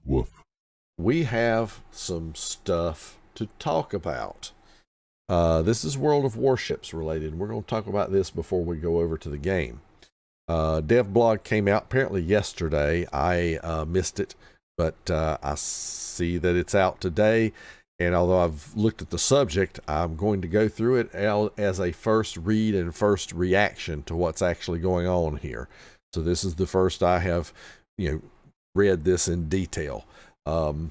Woof. We have some stuff to talk about. This is World of Warships related. We're going to talk about this before we go over to the game. DevBlog came out apparently yesterday. I missed it, but I see that it's out today. And although I've looked at the subject, I'm going to go through it as a first read and first reaction to what's actually going on here. So this is the first I have, read this in detail. So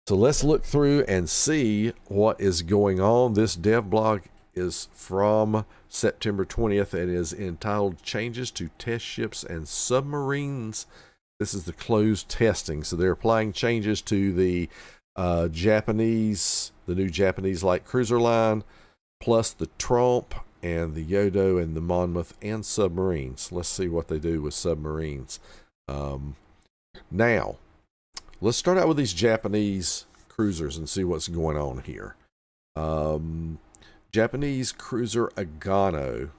let's look through and see what is going on. This DevBlog is from September 20th and is entitled Changes to Test Ships and Submarines. This is the closed testing. So they're applying changes to the new Japanese light cruiser line, plus the Tromp and the Yodo and the Monmouth and submarines. Let's see what they do with submarines. Now, let's start out with these Japanese cruisers and see what's going on here. Japanese cruiser Agano,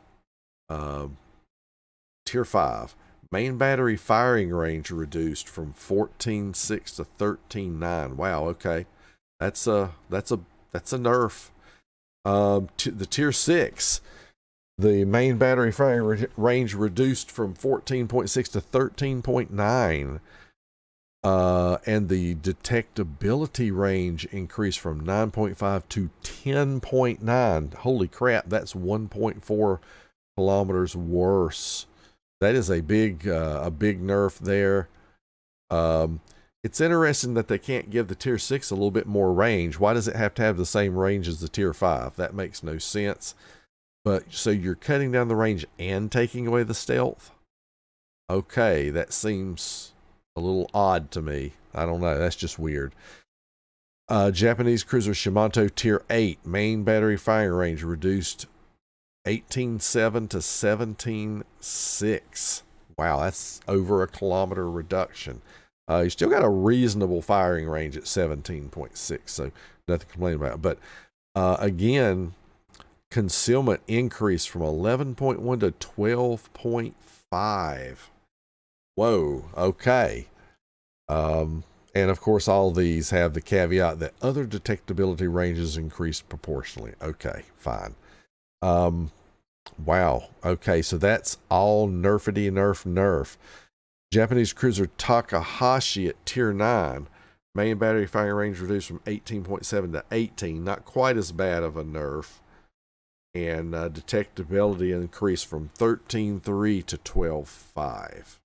Tier 5. Main battery firing range reduced from 14.6 to 13.9. Wow, okay. That's a nerf. The Tier 6. The main battery firing range reduced from 14.6 to 13.9. And the detectability range increased from 9.5 to 10.9. Holy crap, that's 1.4 kilometers worse. That is a big nerf there. It's interesting that they can't give the Tier 6 a little bit more range. Why does it have to have the same range as the Tier 5? That makes no sense. But so you're cutting down the range and taking away the stealth? Okay, that seems a little odd to me. I don't know. That's just weird. Japanese cruiser Shimanto Tier 8. Main battery firing range reduced 18.7 to 17.6. Wow, that's over a kilometer reduction. You still got a reasonable firing range at 17.6, so nothing to complain about. But again, concealment increased from 11.1 to 12.5. Whoa, okay. And of course, all these have the caveat that other detectability ranges increased proportionally. Okay, fine. Wow. Okay, so that's all nerfity nerf. Japanese cruiser Takahashi at Tier 9. Main battery firing range reduced from 18.7 to 18. Not quite as bad of a nerf. And detectability increased from 13.3 to 12.5.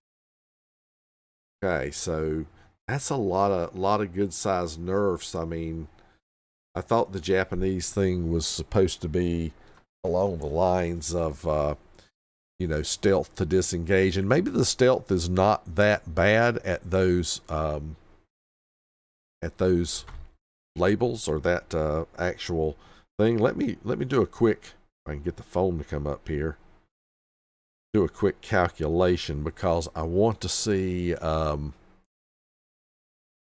Okay, so that's a lot of good sized nerfs. I mean, I thought the Japanese thing was supposed to be along the lines of stealth to disengage, and maybe the stealth is not that bad at those labels or that actual thing. Let me do a quick, if I can get the phone to come up here, do a quick calculation, because I want to see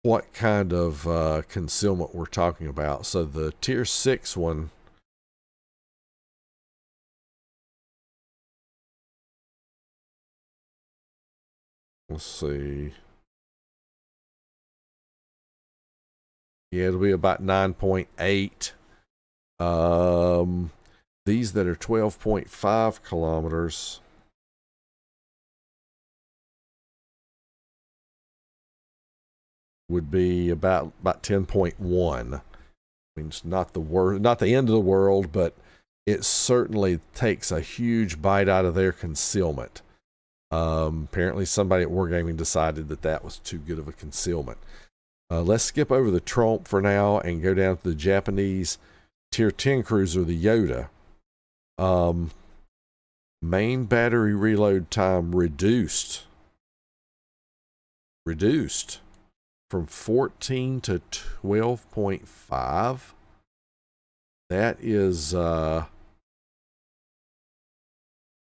what kind of concealment we're talking about. So the Tier 6 one, let's see. Yeah, it'll be about 9.8. These that are 12.5 kilometers would be about 10.1. I mean, it's not the end of the world, but it certainly takes a huge bite out of their concealment. Apparently somebody at Wargaming decided that was too good of a concealment. Let's skip over the Tromp for now and go down to the Japanese Tier 10 cruiser, the Yoda. Main battery reload time reduced from 14 to 12.5. That is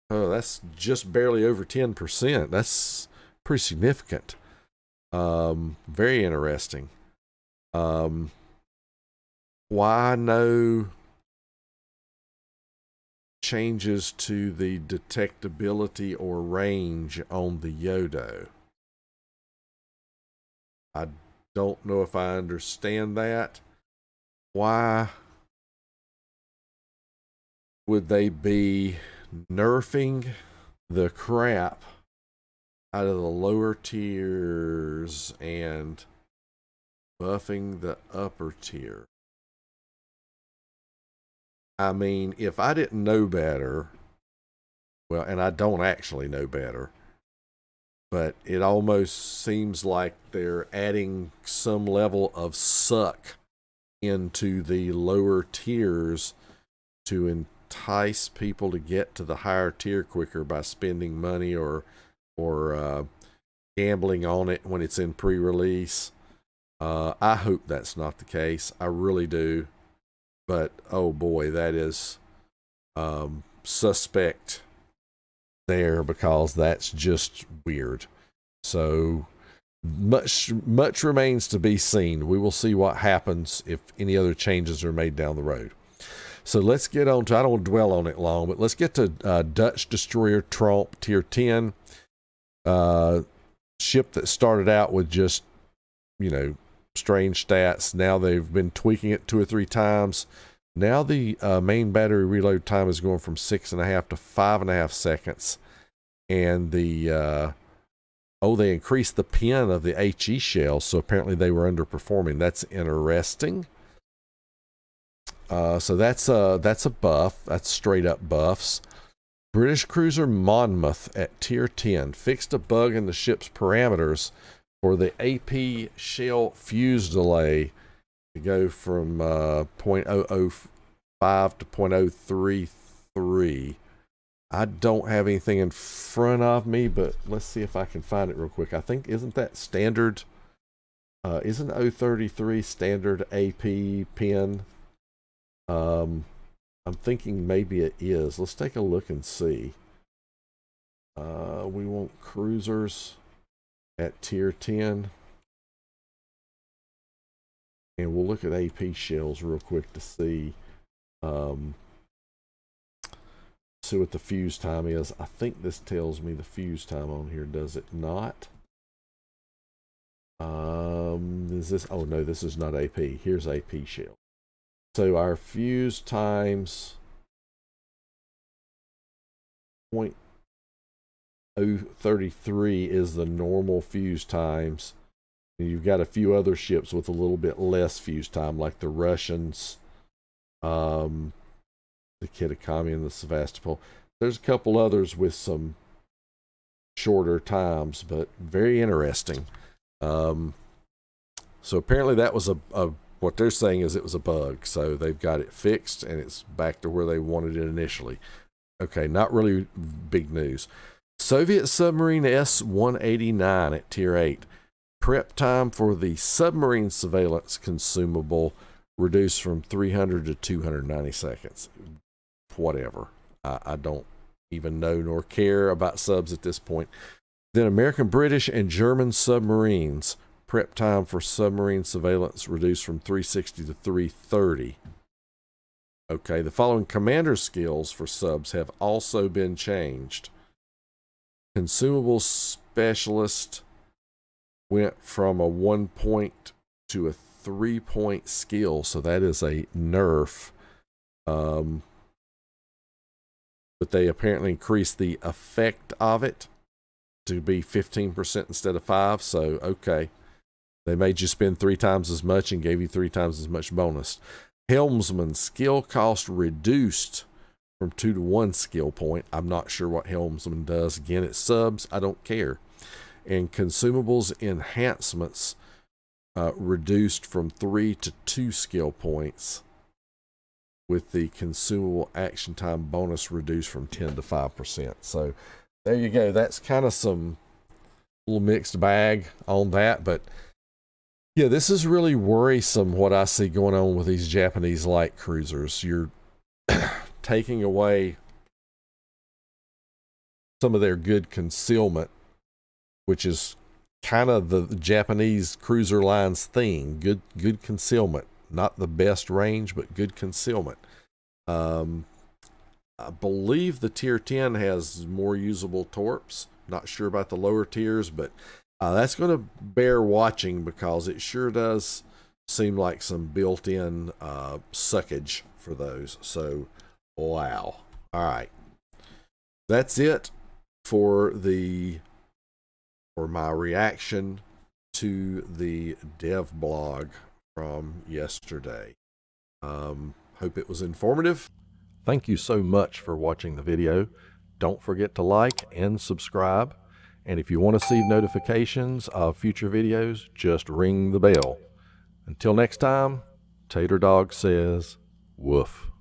that's just barely over 10%. That's pretty significant. Very interesting. Why no changes to the detectability or range on the Yodo? I don't know if I understand that. Why would they be nerfing the crap out of the lower tiers and buffing the upper tier? I mean, if I didn't know better, well, and I don't actually know better, but it almost seems like they're adding some level of suck into the lower tiers to entice people to get to the higher tier quicker by spending money or gambling on it when it's in pre-release. I hope that's not the case. I really do. But oh boy, that is suspect there, because that's just weird. So much remains to be seen. We will see what happens if any other changes are made down the road. So let's get on to, I don't want to dwell on it long, but let's get to Dutch Destroyer Tromp Tier 10. Ship that started out with just, you know, strange stats. Now they've been tweaking it 2 or 3 times. Now the main battery reload time is going from 6.5 to 5.5 seconds. And the they increased the pin of the HE shell, so apparently they were underperforming. That's interesting. So that's a buff. That's straight up buffs. British cruiser Monmouth at Tier 10 fixed a bug in the ship's parameters for the AP shell fuse delay to go from 0.005 to 0.033. I don't have anything in front of me, but let's see if I can find it real quick. I think, isn't that standard? Isn't 033 standard AP pin? I'm thinking maybe it is. Let's take a look and see. We want cruisers at Tier 10. And we'll look at AP shells real quick to see what the fuse time is. I think this tells me the fuse time on here, does it not? Is this, oh no, this is not AP. Here's AP shell. So our fuse times 0.033 is the normal fuse times. And you've got a few other ships with a little bit less fuse time, like the Russians, the Kitakami and the Sevastopol. There's a couple others with some shorter times, but very interesting. So apparently that was what they're saying is it was a bug. So they've got it fixed and it's back to where they wanted it initially. Okay, not really big news. Soviet submarine S-189 at Tier 8. Prep time for the submarine surveillance consumable reduced from 300 to 290 seconds. Whatever. I don't even know nor care about subs at this point. Then American, British, and German submarines. Prep time for submarine surveillance reduced from 360 to 330. Okay, the following commander skills for subs have also been changed. Consumable specialist went from a 1-point to a 3-point skill, so that is a nerf. But they apparently increased the effect of it to be 15% instead of 5%, so okay. They made you spend 3 times as much and gave you 3 times as much bonus. Helmsman skill cost reduced from 2 to 1 skill point. I'm not sure what Helmsman does. Again, it's subs. I don't care. And consumables enhancements reduced from 3 to 2 skill points, with the consumable action time bonus reduced from 10 to 5%. So there you go. That's kind of some little mixed bag on that, but yeah, this is really worrisome what I see going on with these Japanese light cruisers. You're taking away some of their good concealment, which is kind of the Japanese cruiser line's thing. Good concealment. Not the best range, but good concealment. I believe the Tier 10 has more usable torps. Not sure about the lower tiers, but That's going to bear watching because it sure does seem like some built-in suckage for those. So, wow. All right. That's it for my reaction to the DevBlog from yesterday. Hope it was informative. Thank you so much for watching the video. Don't forget to like and subscribe. And if you want to see notifications of future videos, just ring the bell. Until next time, Tater Dawg says, woof.